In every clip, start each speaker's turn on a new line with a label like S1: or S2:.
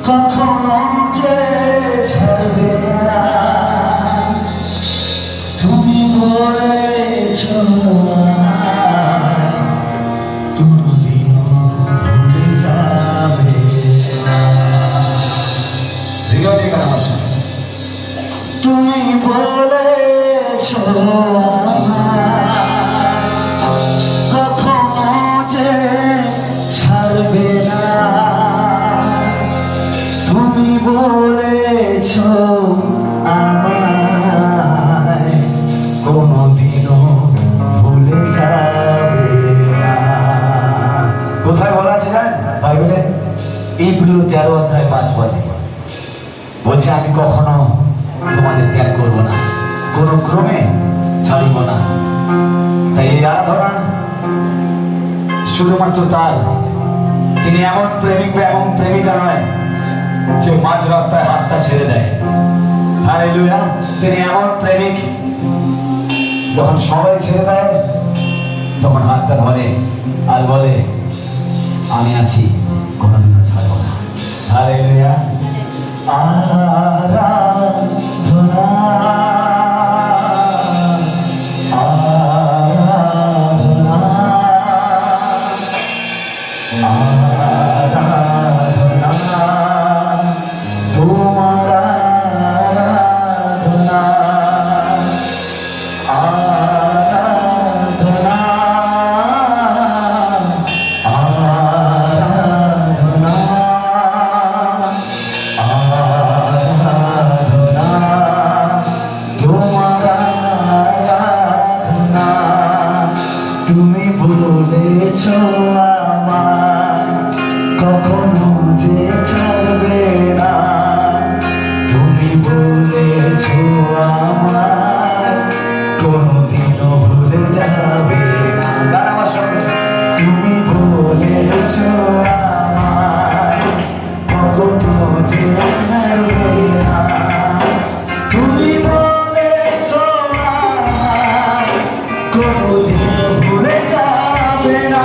S1: কখনো যে ছাড়বে না, তুমি বলেছ কোনদিনও ভুলে যাবে না। হৃদয় থেকে আমার সাথে তুমি বলেছ কখনো যে ছাড়বে না, তুমি বলেছ আমায় কোনদিনও ভুলে যাবে না। কোথায় বলা আছে জানেন বাইবেলে? ইব্রিয় 13 অধ্যায় 5 পদে বলছে, আমি কখনো তোমাদের ত্যাগ করবো না, কোনো ক্রমে ছাড়িব না। তাই এই আরাধনা শুধুমাত্র তার, তিনি এমন প্রেমিক বা এমন প্রেমিকা নয় যে মাঝ রাস্তায় হাতটা ছেড়ে দেয়। হালেলুয়া! তিনি এমন প্রেমিক, যখন সবাই ছেড়ে দেয় তখন হাতটা ধরে আর বলে, আমি আছি, কোনোদিনও ছাড়বো না। হালেলুয়া! আরাধনা তুমি বলেছ আমায় কখনো যে ছাড়বে না, তুমি বলেছ আমায় কোনদিনও ভুলে যাবে না। গান আমার সঙ্গে, তুমি বলেছ আমায় কখনো যে ছাড়বে না, তুমি বলেছ আমায় কোনদিনও ভুলে যাবে না।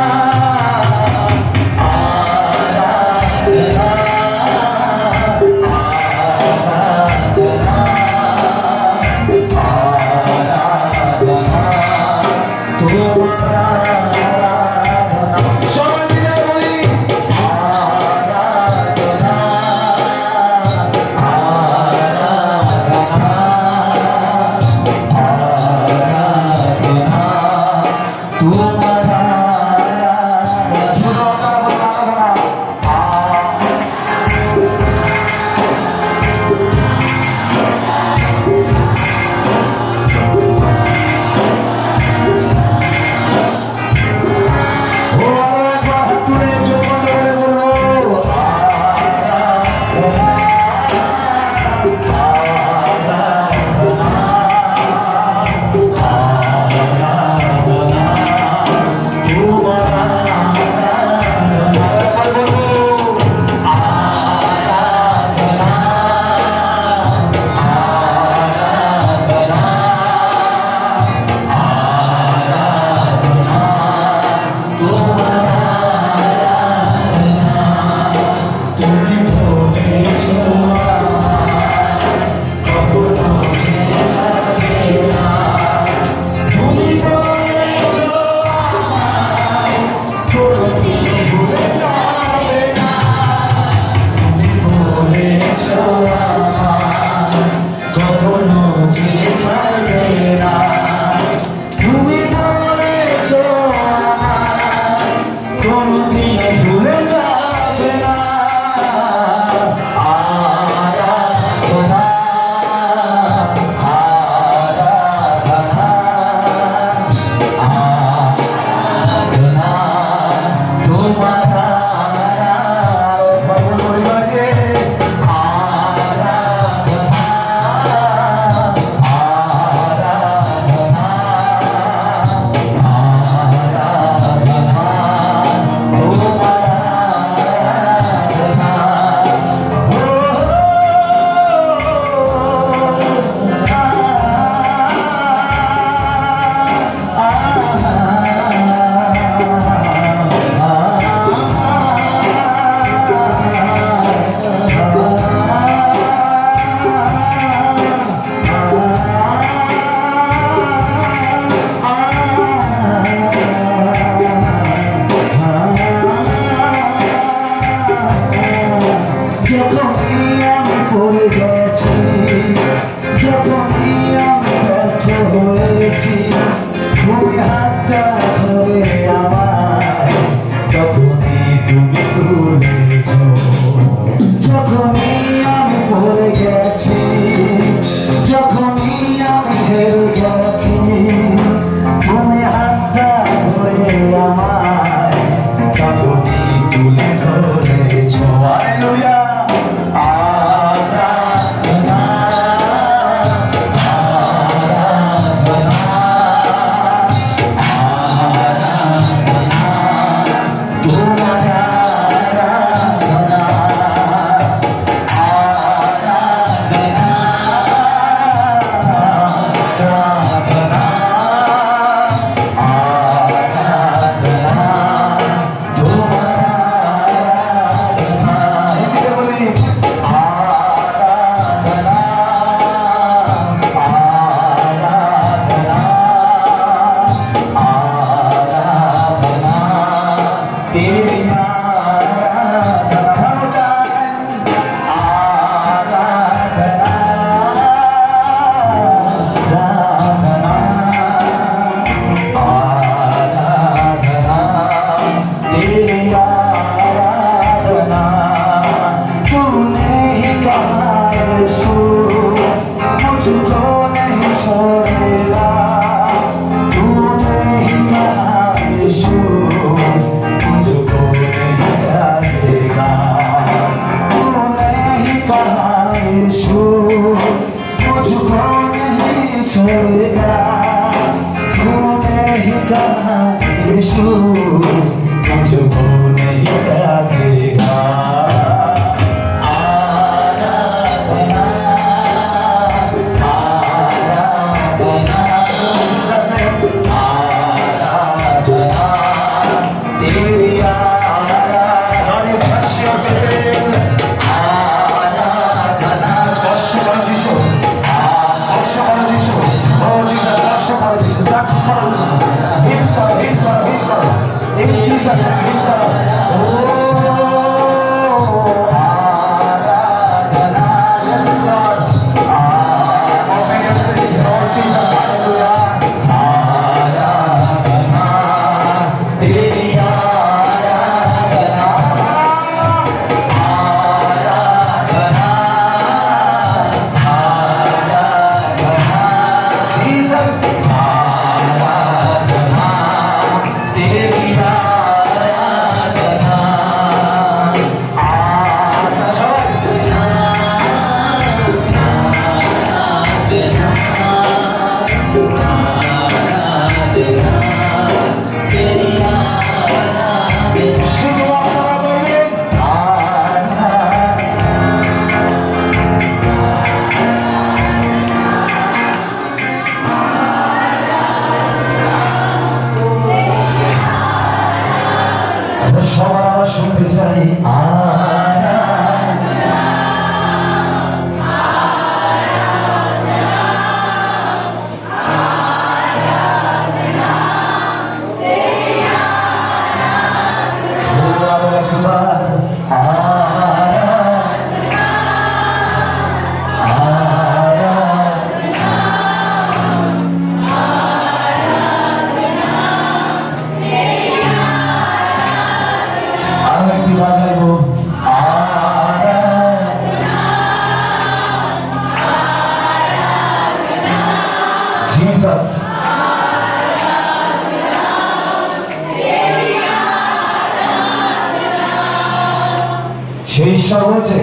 S1: সেই ঈশ্বর বলছে,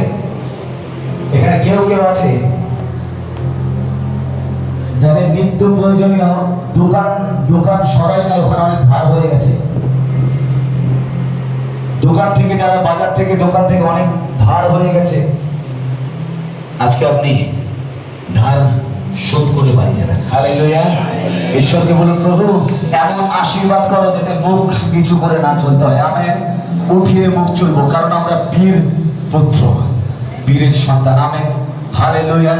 S1: এখানে কেউ কেউ আছে যাদের নিত্য প্রয়োজনীয় দোকান সরাই না, ওখানে অনেক ধার হয়ে গেছে। দোকান থেকে যারা বাজার থেকে দোকান থেকে অনেক ধার হয়ে গেছে, আজকে আপনি ধার শোধ করে বাড়ি যাবেন। হালেলুয়া। ঈশ্বরকে বলুন, প্রভু এমন আশীর্বাদ করো যাতে মুখ কিছু করে না চলতে হয়। আমেন। উঠিয়ে মুখ চলবো, কারণ আমরা বীর পুত্র, বীরের সন্তান। আমেন। হালেলুয়া।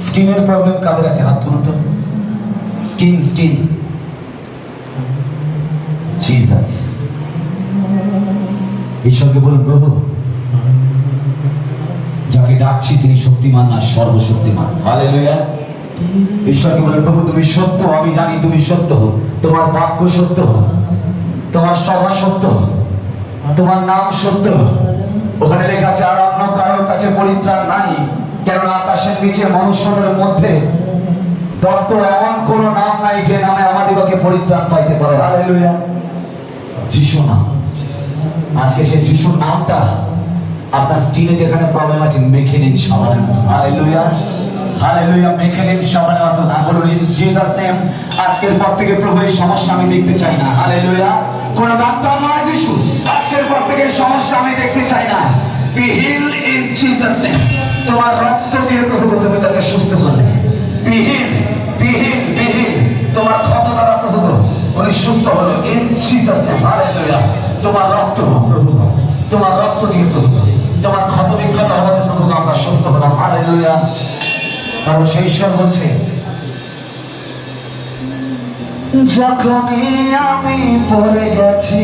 S1: স্কিনের প্রবলেম কাদের আছে? হাত তুলুন তো। Skin Jesus. ঈশ্বরকে বলুন, প্রভু যাকে ডাকছি তিনি শক্তিমান না সর্বশক্তিমান। হালেলুয়া। ঈশ্বরকে বলেন, প্রভু তুমি সত্য, আমি জানি তুমি সত্য, তোমার বাক্য সত্য, তোমার সভা সত্য, তোমার নাম সত্য। ওখানে লেখা আছে আর অন্য কারোর কাছে পরিত্রাণ নাই, কেননা আকাশের নিচে মনুষ্যদের মধ্যে দত্ত এমন কোন নাম নাই যে নামে আমাদিগকে পরিত্রাণ পাইতে পারে। হালেলুয়া। যিশু নাম। আজকে সেই যিশুর নামটা আপনার স্কিনে যেখানে প্রবলেম আছে মেখে নিন সাবানের মতো। হালেলুয়া। হালেলুয়া। মেখে নিন সাবানের মতো। না বলুন ইন জিসাস নেম, আজকের পর থেকে প্রভু এই সমস্যা আমি দেখতে চাই না। হালেলুয়া। কোন ডাক্তার নয় যিশু, আজকের পর থেকে এই সমস্যা আমি দেখতে চাই না। Be heal in Jesus name. তোমার রক্ত দিয়ে প্রভু তুমি তাকে সুস্থ করলে। Be heal, be heal, be heal. তোমার ক্ষত দ্বারা প্রভু উনি সুস্থ হলো ইন জিসাস নেম। হালেলুয়া। তোমার রক্ত প্রভু, তোমার রক্ত দিয়ে প্রভু তোমার ক্ষত বিক্ষত হওয়াতে প্রভু আমরা সুস্থ হলাম। হালেলুয়া। কারণ সেই ঈশ্বর বলছে, যখনই আমি পড়ে গেছি,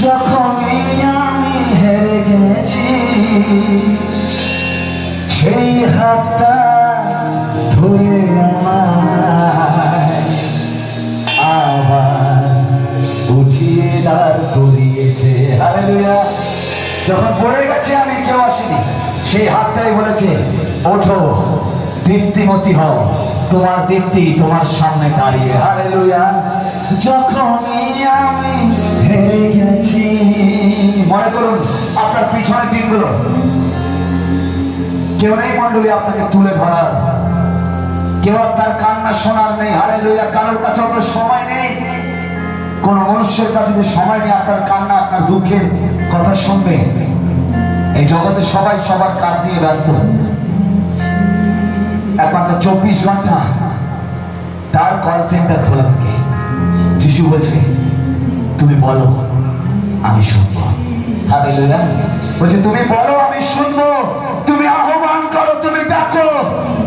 S1: যখনই আমি হেরে গেছি, সেই হাতটা ধরে আমায় আবার উঠিয়ে দাঁড় করিয়েছে। হালেলুয়া। যখন পড়ে গেছে আমি, কেউ আসেনি, সেই হাতটাই বলেছে ওঠো, দীপ্তিমতী হও, তোমার দীপ্তি তোমার সামনে দাঁড়িয়ে। হালেলুয়া। যখনই আমি হেরে গেছি, মনে করুন আপনার পিছনের দিনগুলো কেউ নেই মন্ডলী আপনাকে তুলে ধরার, কেউ আপনার কান্না শোনার নেই। হালেলুয়া। কারোর কাছে অত সময় নেই, কোন মনুষ্যের কাছে যে সময় নেই আপনার কান্না আপনার দুঃখের কথা শুনবে। এই জগতে সবাই সবার কাজ নিয়ে ব্যস্ত, একমাত্র 24 ঘন্টা তার কল সেন্টার খোলা থাকে। যিশু বলছে তুমি বলো আমি শুনবো। হালেলুয়া। বলছে তুমি বলো আমি শুনবো, তুমি আহ্বান করো, তুমি ডাকো।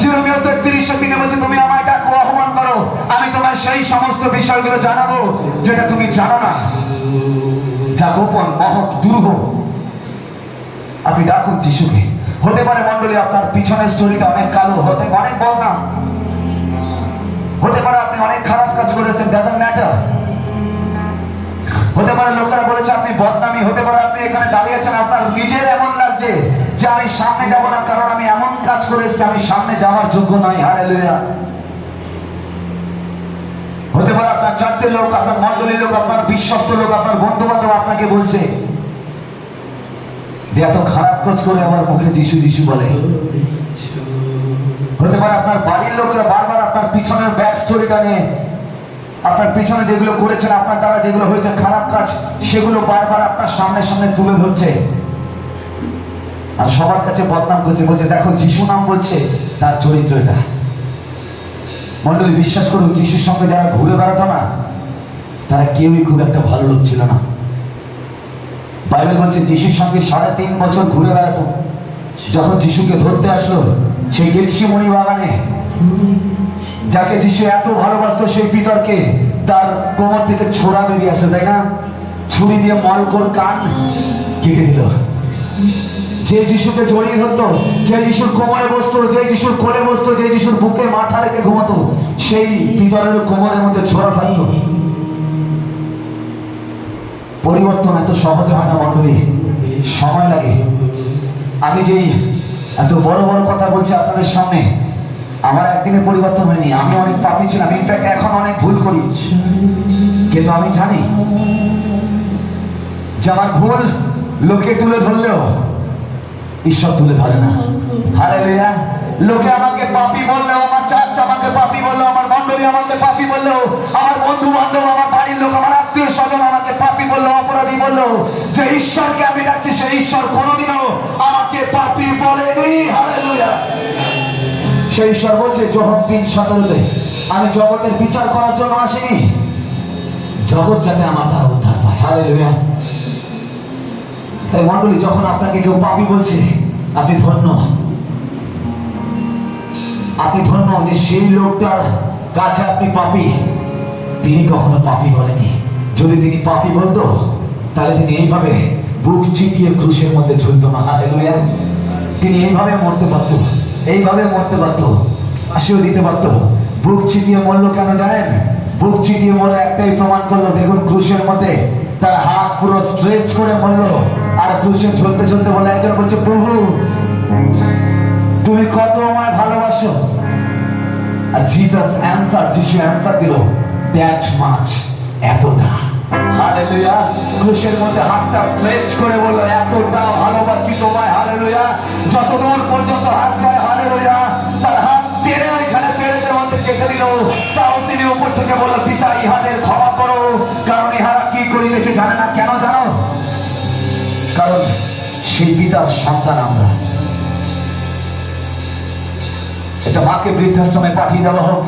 S1: যেরমিয়া 33:3 বলছে তুমি আমায় ডাকো, আহ্বান করো, আমি তোমায় সেই সমস্ত বিষয়গুলো জানাবো যেটা তুমি জানো না, যা গোপন মহৎ দুর্গ। আপনি ডাকুন যিশুকে। হতে পারে মন্ডলী আপনার পিছনের স্টোরিটা অনেক কালো, অনেক বদনাম হতে পারে, আপনি অনেক খারাপ কাজ করেছেন, ডাজন্ট ম্যাটার। হতে পারে লোকেরা বলেছে আপনি বদনামি, হতে পারে আপনি এখানে দাঁড়িয়েছেন আপনার নিজের এমন লাগছে যে আমি সামনে যাব না, কারণ আমি এমন কাজ করেছি আমি সামনে যাওয়ার যোগ্য নই। হালেলুয়া। হতে পারে আপনার চার্চের লোক, আপনার মন্ডলীর লোক, আপনার বিশ্বস্ত লোক, আপনার বন্ধু বান্ধব আপনাকে বলছে যে এত খারাপ কাজ করে আমার মুখে যিশু যিশু বলে। হতে পারে আপনার বাড়ির লোকরা বারবার আপনার পিছনের ব্যাক স্টোরিটা নিয়ে, আপনার পিছনে যেগুলো করেছেন, আপনার দ্বারা যেগুলো হয়েছে খারাপ কাজ, সেগুলো বারবার আপনার সামনে সামনে তুলে ধরছে আর সবার কাছে বদনাম করছে, বলছে দেখো যিশু নাম বলছে তার চরিত্র এটা। মন্ডলী বিশ্বাস করুন, যিশুর সঙ্গে যারা ঘুরে বেড়াতো না, তারা কেউই খুব একটা ভালো লোক ছিল না। বাইবেল বলছে যিশুর সঙ্গে 3.5 বছর ঘুরে বেড়াতো। যখন যিশুকে ধরতে আসলো সেই গেতসেমনি বাগানে, যাকে যিশু এত ভালোবাসতো, সেই পিতরকে তার কোমর থেকে ছোড়া বেরিয়ে আসলো, তাই না? ছুরি দিয়ে মলকোর কান কেটে দিল। যে যিশুকে জড়িয়ে ধরতো, যে যিশুর কোমরে বসতো, যে যিশুর কোলে বসতো, যে যিশুর বুকে মাথা রেখে ঘুমাতো, সেই পিতরের কোমরের মধ্যে ছোড়া থাকতো। পরিবর্তন এত সহজে হয় না মণ্ডলী, সময় লাগে। আমি যেই এত বড় বড় কথা বলছি আপনাদের সামনে, আমার একদিনে পরিবর্তন হয়নি। আমি অনেক পাপী ছিলাম, ইনফ্যাক্ট এখন অনেক ভুল করি, কিন্তু আমি জানি যে আমার ভুল লোকে তুলে ধরলেও ঈশ্বর তুলে ধরে না। হালেলুয়া। লোকে আমাকে পাপী বললেও, আমার চাচা আমাকে পাপী বললেও, আমার মণ্ডলী আমাকে পাপী বললেও, আমার বন্ধু বান্ধব, আমার বাড়ির লোক, আমার আত্মীয় স্বজন আমাকে পাপী বললেও, অপরাধী বললেও, যে ঈশ্বরকে আমি ডাকছি সেই ঈশ্বর কোনোদিনও আমাকে পাপী বলেনি। হালেলুয়া। সেই ঈশ্বর বলছে যোহন 3:17, আমি জগতের বিচার করার জন্য আসিনি, জগৎ যাতে আমার দ্বারা উদ্ধার পায়। হালেলুয়া। তাই মণ্ডলী, যখন আপনাকে কেউ পাপী বলছে, আপনি ধন্য। আপনি ধন্য যে সেই লোকটার কাছে আপনি পাপী, তিনি কখনো পাপী বলেনি। যদি তিনি পাপী বলতো তাহলে তিনি এইভাবে বুক চিতিয়ে ক্রুশের মধ্যে ঝুলতো না। হালেলুয়া। তিনি এইভাবে মরতে পারত, এইভাবে মরতে পারত, ফাঁসিও দিতে পারত। বুক চিতিয়ে মরলো কেন জানেন? বুক চিতিয়ে মরে একটাই প্রমাণ করলো, দেখুন ক্রুশের মধ্যে তার হাত পুরো স্ট্রেচ করে মরলো, আর ক্রুশে ঝুলতে ঝুলতে বলে, একজন বলছে, প্রভু তুমি কত আমায় ভালোবাসো। আর জিসাস অ্যানসার, যিশু অ্যানসার দিল, দ্যাট মাচ, এতটা। হালেলুয়া। ক্রুশের মধ্যে হাতটা স্ট্রেচ করে বলল, এতটা ভালোবাসি তোমায়। হালেলুয়া। যতদূর পর্যন্ত হাত যায়, হালেলুয়া, তার হাত টেনে ওইখানে পেরেকের মধ্যে কেটে দিল। তাও তিনি উপর থেকে বলল, পিতা ইহাদের ক্ষমা করো, কারণ ইহারা কি করিতেছে জানে না। কেন জানো? কারণ সেই পিতার সন্তান আমরা। একটা মাকে বৃদ্ধাশ্রমে পাঠিয়ে দেওয়া হোক।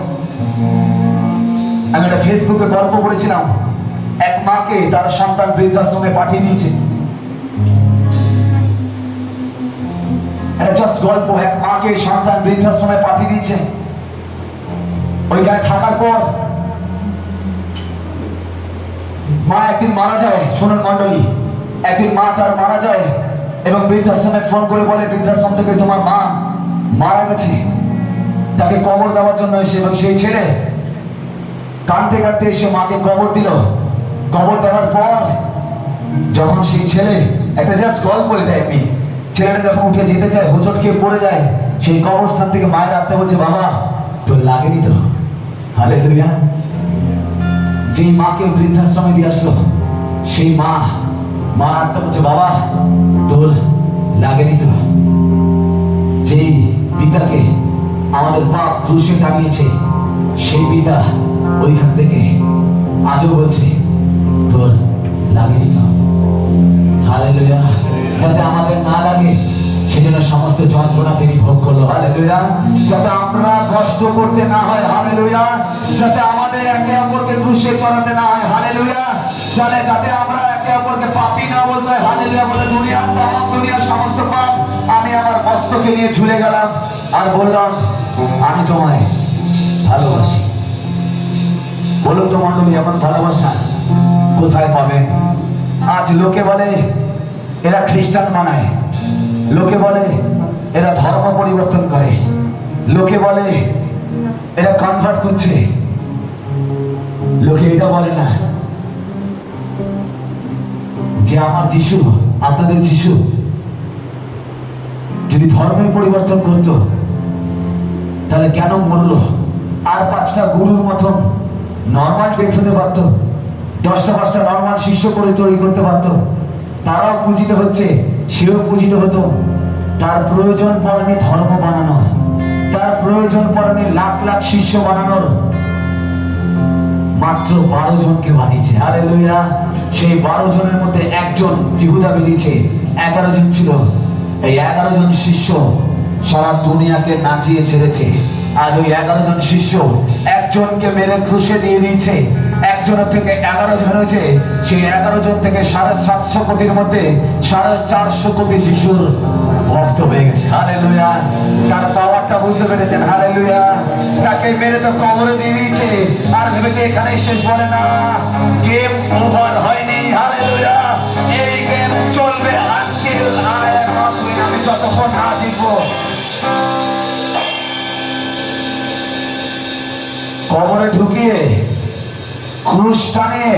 S1: আমি একটা ফেসবুকে গল্প পড়েছিলাম, এক মাকে তার সন্তান বৃদ্ধাশ্রমে পাঠিয়ে দিয়েছে। এটা জাস্ট গল্প। এক মাকে সন্তান বৃদ্ধাশ্রমে পাঠিয়ে দিয়েছে। ওইখানে থাকার পর মা একদিন মারা যায়। শুনুন মণ্ডলী, একদিন মা তার মারা যায় এবং বৃদ্ধাশ্রমে ফোন করে বলে, বৃদ্ধাশ্রম থেকে তোমার মা মারা গেছে, তাকে কবর দেওয়ার জন্য এসে। এবং সেই ছেলে কাঁদতে কাঁদতে এসে মাকে কবর দিল। কবর দেওয়ার পর যখন সেই ছেলে, একটা জাস্ট গল্প এটা, এমনি ছেলেটা যখন উঠে যেতে চায়, হোঁচট খেয়ে পড়ে যায়, সেই কবরস্থান থেকে মায়ের আত্মা বলছে, বাবা তোর লাগেনি তো। হালেলুয়া। যেই মাকে বৃদ্ধাশ্রমে দিয়ে আসলো, সেই মার আত্মা বলছে, বাবা তোর লাগেনি তো। যেই পিতাকে আমাদের পাপ ক্রুশে টাঙিয়েছে, সেই পিতা ওইখান থেকে আজও বলছে, তোর লাগেনি তো। হালেলুয়া। যাতে আমাদের না লাগে সেজন্য সমস্ত যন্ত্রণা তিনি ভোগ করলো। হালেলুয়া। যাতে আমরা কষ্ট করতে না হয়। হালেলুয়া। যাতে আমাদের একে অপরকে ক্রুশে চড়াতে না হয়। হালেলুয়া। যাতে আমরা একে অপরকে পাপী না বলতে হয়। হালেলুয়া। বলে দুনিয়ার সমস্ত পাপ আমি আমার মস্তকে নিয়ে ঝুলে গেলাম আর বললাম, আমি তোমায় ভালোবাসি। বলুন তো মণ্ডলী, এমন ভালোবাসা কোথায় পাবেন? আজ লোকে বলে এরা খ্রিস্টান বানায়, লোকে বলে এরা ধর্ম পরিবর্তন করে, লোকে বলে এরা কনভার্ট করছে। লোকে এটা বলে না যে আমার যিশু, আপনাদের যিশু যদি ধর্মের পরিবর্তন করতো তাহলে কেন মরলো? আর 5টা গুরুর মতন নর্মাল ডেথ হতে পারতো, 10টা নর্মাল শিষ্য করে তৈরি করতে পারতো। তারাও পূজিত হচ্ছে, সেও পূজিত হতো। তার প্রয়োজন পড়েনি ধর্ম বানানোর, তার প্রয়োজন পড়েনি লাখ লাখ শিষ্য বানানোর। মাত্র 12 জনকে বানিয়েছে। হালেলুয়া। সেই 12 জনের মধ্যে একজন জিহুদা বেরিয়েছে। 11 জন ছিল। এই 11 জন শিষ্য সারা দুনিয়াকে নাচিয়ে ছেড়েছে। আজ ওই 11 জন শিষ্য একজনকে মেরে ক্রুশে দিয়ে দিয়েছে। একজনের থেকে 11 জন হয়েছে, সেই 11 জন থেকে 750 কোটির মধ্যে 450 কোটি যিশুর ভক্ত হয়ে গেছে। হালেলুয়া। তার পাওয়ারটা বুঝতে পেরেছেন। হালেলুয়া। তাকে মেরে তো কবরে দিয়ে দিয়েছে, আর ভেবেছে এখানেই শেষ, বলে না, গেম ওভার হয়নি। হালেলুয়া। এই গেম চলবে until I am not win, আমি যতক্ষণ না জিতবো। কবরে ঢুকিয়ে ক্রুশ টানে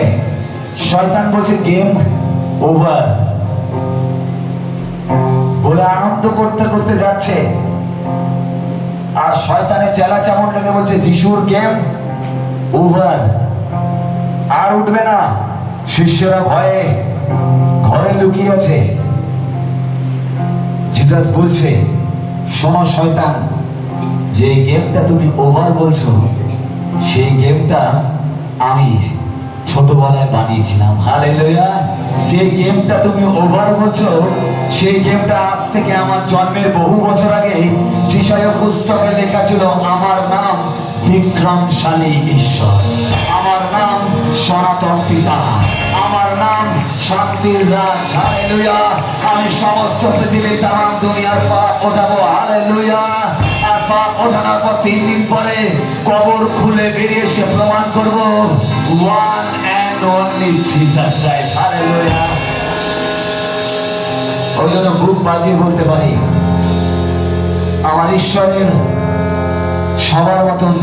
S1: শয়তান বলছে গেম ওভার, বলে আনন্দ করতে করতে যাচ্ছে। আর শয়তানের চেলা চামড় লেগে বলছে যিশুর গেম ওভার, আর উঠবে না। শিষ্যরা ভয়ে ঘরে লুকিয়ে আছে। জিসাস বলছে, শোনো শয়তান, যে গেমটা তুমি ওভার বলছো, সেই গেমটা আমি ছোটবেলায় বানিয়েছিলাম। হালেলুয়া। যে গেমটা তুমি ওভার বলছো, সেই গেমটা আজ থেকে আমার জন্মের বহু বছর আগে যিশায়া পুস্তকে লেখা ছিল, আমার নাম বিক্রমশালী ঈশ্বর, আমার নাম সনাতন পিতা, আমার নাম শান্তির রাজ। হালেলুয়া। আমি সমস্ত পৃথিবীর তামাম দুনিয়ার পাপ ওঠাবো। হালেলুয়া। আর পাপ ওঠানোর পর 3 দিন পরে কবর খুলে বেরিয়ে এসে প্রমাণ করবো, one and only Jesus Christ. Hallelujah. ওই জন্য বুক বাজিয়ে বলতে পারি, আমার ঈশ্বরের সবার মতন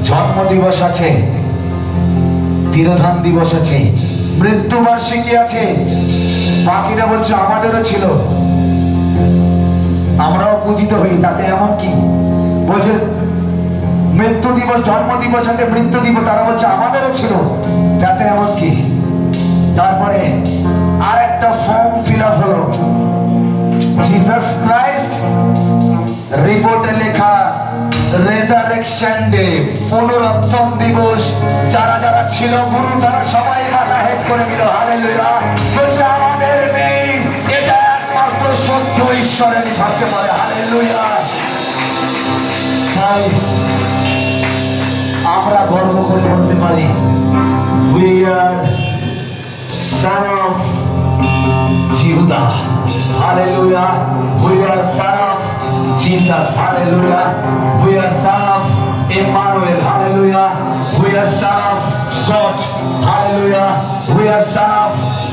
S1: জন্ম দিবস আছে, তিরোধান দিবস আছে, মৃত্যুবার্ষিকী আছে। বাকিরা বলছে আমাদেরও ছিল, আমরাও পূজিত হই, তাতে এমন কি? বলছে মৃত্যু দিবস, জন্ম দিবস আছে, মৃত্যু দিবস, তারা বলছে আমাদেরও ছিল, তাতে এমন কি? তারপরে আর একটা ফর্ম ফিল আপ হলো, জিসাস ক্রাইস্ট রিপোর্টে লেখা রেজারেকশন ডে, পুনরুত্থান দিবস। যারা যারা ছিল গুরু, তারা সবাই মাথা হেট করে দিল। হালেলুয়া। বলছে আমাদের নেই, এটা একমাত্র সত্য ঈশ্বরেরই থাকতে পারে। হালেলুয়া। তাই আমরা গর্ব করে বলতে পারি, we are son of Judah. Hallelujah. We are son of Jesus. Hallelujah. We are son of Emmanuel. Hallelujah. We are son of God. Hallelujah. We are son of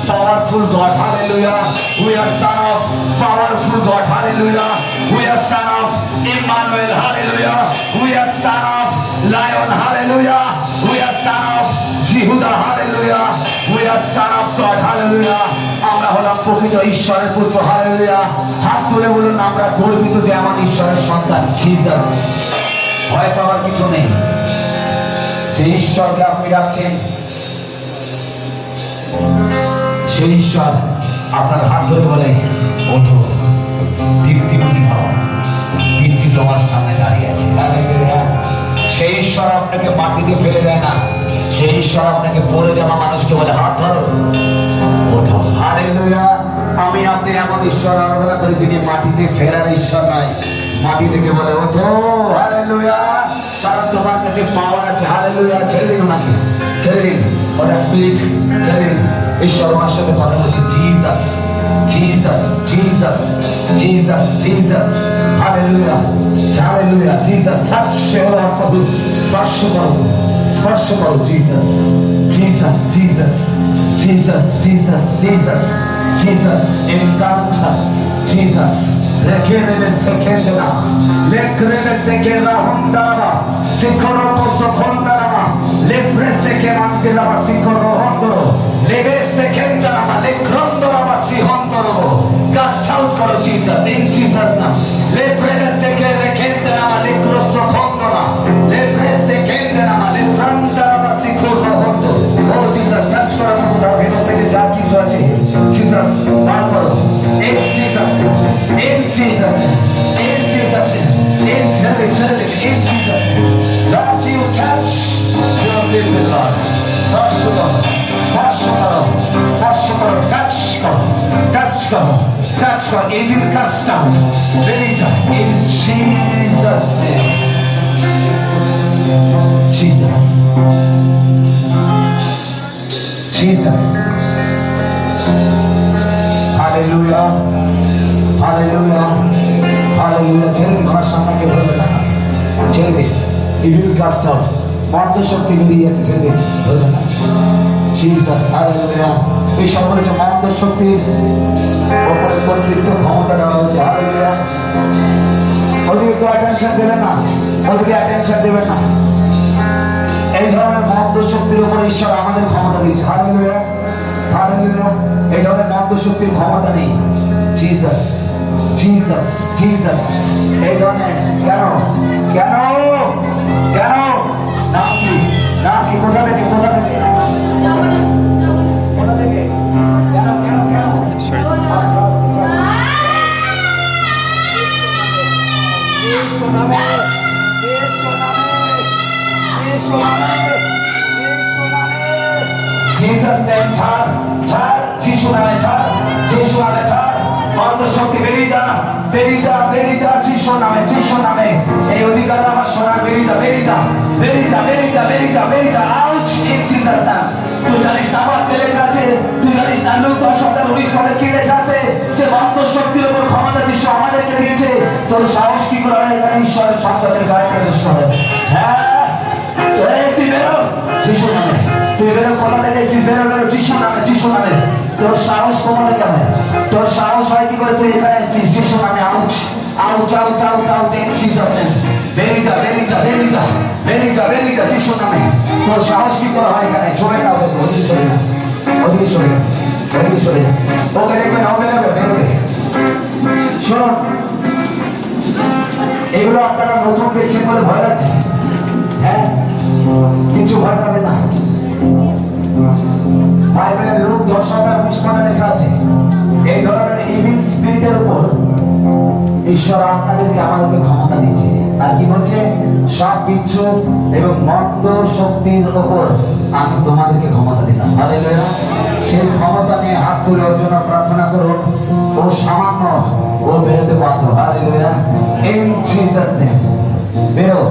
S1: powerful God. Hallelujah. We are son of powerful God. Hallelujah. We are son of Emmanuel. Hallelujah. We are son of Lion. Hallelujah. We are son of Jehuda. Hallelujah. We are son of God. Hallelujah. আমরা হলাম প্রকৃত ঈশ্বরের পুত্র। Hallelujah. হাত তুলে বলুন, আমরা গর্বিত যে আমার ঈশ্বরের সন্তান। জিসাস। ভয় পাওয়ার কিছু নেই। যে ঈশ্বরকে আপনি ডাকছেন, সেই ঈশ্বর আপনার হাত ধরে বলে, ওঠো, দীপ্তিমতী হও, দীপ্তি তোমার সামনে দাঁড়িয়ে আছে। হালেলুয়া। সেই ঈশ্বর আপনাকে মাটিতে ফেলে দেয় না, সেই ঈশ্বর আপনাকে পড়ে যাওয়া মানুষকে বলে, হাত ধরো, ওঠো। হালেলুয়া। আমি আপনি এমন ঈশ্বর আরাধনা করি যিনি মাটিতে ফেলার ঈশ্বর নয়, মাটি থেকে বলে ওঠো। হালেলুয়া। কারণ তোমার কাছে পাওয়ার আছে। হালেলুয়া। ছেড়ে দিন ওনাকে, ছেড়ে দিন, ওটা স্পিরিট ছেড়ে দিন। ঈশ্বর ওনার সাথে কথা বলছে, Jesus, Jesus, Jesus, Jesus, Jesus. Hallelujah. Hallelujah. Jesus. Touch করো, স্পর্শ করো, স্পর্শ করো। Jesus, Jesus, Jesus, Jesus, Jesus, Jesus, Jesus. Encounter Jesus. Requiere se queda, le cree se queda hondara, si coroco so hondara, le prese que mantela si corrohondoro, le veste que andara, le crondora si hondoro, cast out for Jesus, in Jesus name, le prese que requendera, le crosso hondora, le prese que andara, le frandara si corrohondo, oh Jesus, touch for us, we don't take it back, Jesus, Marco, in Jesus, in Jesus, in Jesus, in Jesus, in Jesus. Lord, you touch your little Lord. Touch the Lord. Touch the Lord. Touch the Lord. Touch God. Touch God. Touch God. In the custom. In Jesus' name. Jesus. Jesus. Hallelujah. Hallelujah. Hallelujah. ছেড়ে দিন, আমার সামনে কেউ ধরবে না। ছেড়ে দিন। Evil cast out. মন্দ শক্তি বেরিয়ে যাচ্ছে, ছেড়ে দিন, ধরবে না। Jesus. Hallelujah. এই সকলে যে মন্দ শক্তির উপরে কর্তৃত্ব ক্ষমতা দেওয়া হয়েছে। Hallelujah. অতিরিক্ত অ্যাটেনশন দেবেন না, অতিরিক্ত অ্যাটেনশন দেবেন না। এই ধরনের মন্দ শক্তির উপর ঈশ্বর আমাদের ক্ষমতা দিয়েছে। Hallelujah, hallelujah. এই ধরনের মন্দ শক্তির ক্ষমতা নেই। Jesus, Jesus, Jesus. এই ধরনের কেন কেন কেন নাম কি, নাম কি, কোথা থেকে, কোথা থেকে, কোথা থেকে, কেন কেন কেন Jesus name ছাড়, ছাড়, যিশু নামে ছাড়, যিশু নামে ছাড়, মন্দ শক্তি বেরিয়ে যা, বেরিয়ে যা, বেরিয়ে যা, যিশু নামে, যিশু নামে। এই অধিকার আমার সোনা, বেরিয়ে যা, বেরিয়ে যা, বেরিয়ে যা, বেরিয়ে যা, বেরিয়ে যা, বেরিয়ে যা। Ouch in Jesus name. তুই জানিস না আমার তেলে কাছে, তুই জানিস না লোক 10 পদে কি লেখা আছে, যে মন্দ শক্তির উপর ক্ষমতা যিশু আমাদেরকে দিয়েছে। তোর সাহস কি করে হয় এখানে ঈশ্বরের সন্তানের গায়ে প্রবেশ করে? হ্যাঁ, তুই বেরো যিশু নামে, তুই বেরো, কোথা থেকে, তুই বেরো, বেরো যিশু নামে, যিশু নামে। তোর সাহস কোথা থেকে হয়? তোর সাহস হয় কি করে তুই এখানে এসেছিস? যিশু নামে। Ouch, ouch, ouch, ouch, ouch, in Jesus name. বেরিয়ে যা, বেরিয়ে যা, বেরিয়ে যা, বেরিয়ে যা, বেরিয়ে যা, যিশু নামে। তোর সাহস কি করে হয় এখানে? চলে না, ওদিকে চলে না, ওদিকে চলে না, ওদিকে চলে না। ওকে দেখবে না, হবে না, বেরোবে। শোন, এগুলো আপনারা নতুন দেখছেন বলে ভয় লাগছে। হ্যাঁ, কিছু ভয় পাবে না। বাইবেলের লোক 10:19 লেখা আছে, এই ধরনের ইভিল স্পিরিটের উপর ঈশ্বর আপনাদেরকে আমাদেরকে ক্ষমতা দিয়েছে। আর কি বলছে? সব বিচ্ছু এবং মন্দ শক্তির উপর আমি তোমাদেরকে ক্ষমতা দিলাম। হালেলুয়া। সেই ক্ষমতা নিয়ে হাত তুলে ওর জন্য প্রার্থনা করুন। ও সামান্য, ও বেরোতে বাধ্য। হালেলুয়া। ইন জিসাস নেম বেরো,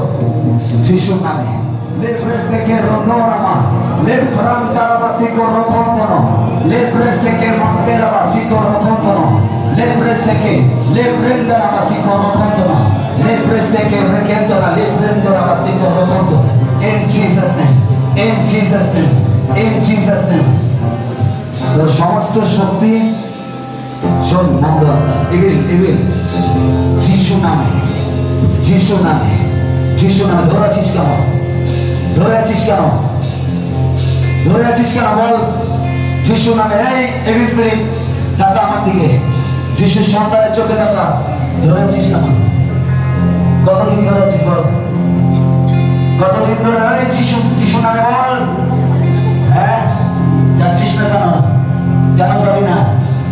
S1: যিশুর নামে। থেকে রোদনামা লেফ ফ্রম তারাবাসি কো রোকন্তনো, লেফ ব্রেস থেকে মন্তেরাবাসি কো রোকন্তনো, লেফ ব্রেস থেকে লেফ ব্রেন্দারাবাসি কো রোকন্তনো, লেফ ব্রেস থেকে রেকেন্তনা, লেফ ব্রেন্দারাবাসি কো রোকন্তনো। In Jesus name, in Jesus name, in Jesus name. তো সমস্ত শক্তি শোন, মন্দ ইভিল, ইভিল, যিশু নামে, যিশু নামে, যিশু নামে। ধরে আছিস কেন? ধরে আছিস কেন? ধরে আছিস কেন? বল যিশু নামে। এই এভিল স্পিরিট, টাকা আমার দিকে, যিশুর সন্তানের চোখে টাকা। ধরে আছিস কেন? কতদিন ধরে আছিস বল? কতদিন ধরে? এই যিশু, যিশু নামে বল। হ্যাঁ, যাচ্ছিস না কেন? কেন যাবি না?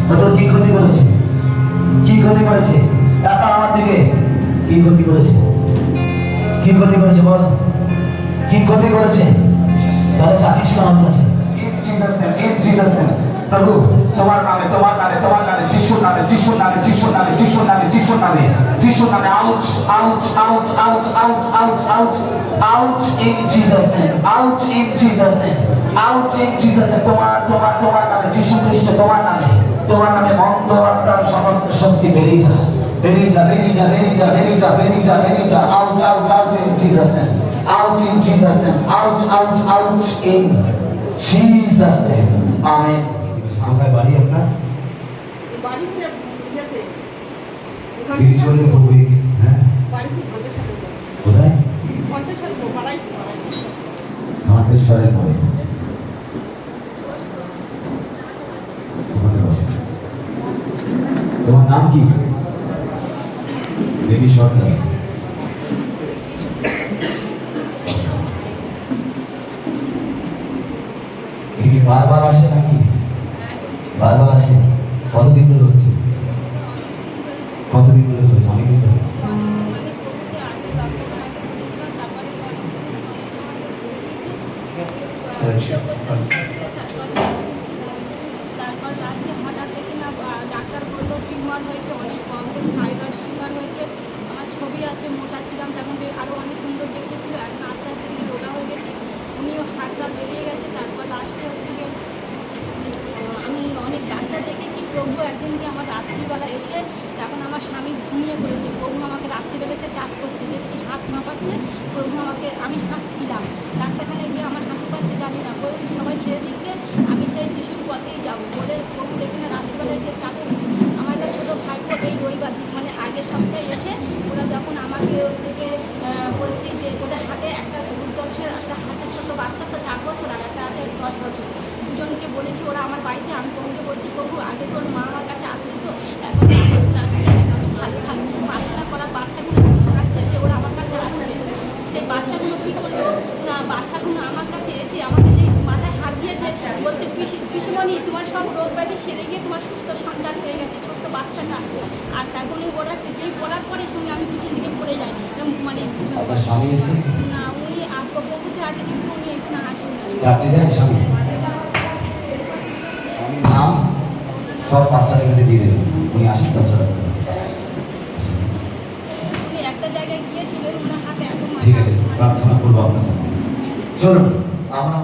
S1: ও তোর কি ক্ষতি করেছে? কি ক্ষতি করেছে? টাকা আমার দিকে কি ক্ষতি করেছে? কি ক্ষতি করেছে বল? কি ক্ষতি করেছে? তাহলে চাচ্ছিস কেন আমার কাছে? প্রভু তোমার নামে, তোমার নামে, তোমার নামে, যিশুর নামে, যিশুর নামে, যিশুর নামে, যিশুর নামে, যিশুর নামে, যিশুর নামে। Out, out, out, out, out, out, out, out in Jesus name, out in Jesus name, out in Jesus name. তোমার, তোমার, তোমার নামে, যিশু খ্রিস্ট, তোমার নামে, তোমার নামে মন্দ আত্মার সমস্ত শক্তি বেরিয়ে যা, বেরিয়ে যা, বেরিয়ে যা, বেরিয়ে যা, বেরিয়ে যা, বেরিয়ে যা, বেরিয়ে যা। Out, out, out in Jesus name, out in Jesus name, out, out, out in Jesus name. Amen. কোথায় বাড়ি আপনার?
S2: বাড়ি ইয়েতে
S1: স্পিরিচুয়ালি খুব উইক। হ্যাঁ,
S2: বাড়িতে ঘন্টেশ্বরে
S1: কোথায়?
S2: ঘন্টেশ্বরে পাড়াই পাড়াই
S1: ঘন্টেশ্বরের পরে। তোমার নাম কি? দেবী সরকার। কি বারবার আসে নাকি? বারবার আসে। কতদিন ধরে হচ্ছে? কতদিন ধরে চলছে? অনেকদিন ধরে।
S3: তারপর লাস্টে হঠাৎ দেখি না ডাক্তার বললো টিউমার হয়েছে, অনেক কম থাইরয়েড সুগার হয়েছে। আমার ছবি আছে, মোটা ছিলাম তখন আরও অনেক সুন্দর দেখতে ছিল, এখন আস্তে আস্তে দেখি রোগা হয়ে গেছি। উনিও হাতটা বেরিয়ে গেছে। তারপর লাস্টে হচ্ছে গিয়ে আমি অনেক ডাক্তার দেখেছি। প্রভু একদিনকে আমার রাত্রিবেলা এসে, তখন আমার স্বামী ঘুমিয়ে পড়েছে, প্রভু আমাকে রাত্রিবেলা এসে টাচ করছে, দেখছি হাত কাঁপাচ্ছে। প্রভু আমাকে, আমি হাসছিলাম, ডাক্তারখানে গিয়ে আমার হাসি পাচ্ছে জানি না, বলি সবাই ছেড়ে দিচ্ছে, আমি সেই যিশুর পথেই যাবো বলে প্রভু দেখে না রাত্রিবেলা এসে কাজ করছে। আমার একটা ছোটো ভাইপো এই রবিবার দিন মানে আগের সপ্তাহে এসে ওরা যখন আমাকে হচ্ছে গিয়ে বলছি যে ওদের হাতে একটা রুদ্রাক্ষের একটা হাতে ছোটো বাচ্চা, তো 4 বছর আর একটা আছে 10 বছর, দুজনকে বলেছি ওরা আমার বাড়িতে। আমি প্রভুকে বলছি, প্রভু আগে তোর মা আমার কাছে আসবে তো, এখন আসবে, আমি ভালো থাকি, কিন্তু প্রার্থনা করা বাচ্চাগুলো আছে যে ওরা আমার কাছে আসবে। সেই বাচ্চাগুলো কী করলো না, বাচ্চাগুলো আমার কাছে এসে আমাকে যে মাথায় হাত দিয়েছে, বলছে পিসিমণি তোমার সব রোগ ব্যাধি সেরে গিয়ে তোমার সুস্থ সন্তান হয়ে গেছে, ছোট্ট বাচ্চাটা। আর তখনই ওরা যেই বলার পরে শুনে আমি পিছন দিকে পড়ে যাই, মানে
S1: আপনার স্বামী এসে
S3: না উনি প্রভুতে আছে কিন্তু উনি এখানে আসেন না।
S1: যাচ্ছি দেন স্বামী নাম সব পাঁচটার কাছে দিয়ে দেবেন, উনি আসেন 10 টাকা।
S3: উনি একটা জায়গায় গিয়েছিলেন, ওনার হাতে এত
S1: ঠিক আছে, প্রার্থনা করবো আপনার জন্য। চলুন আমরা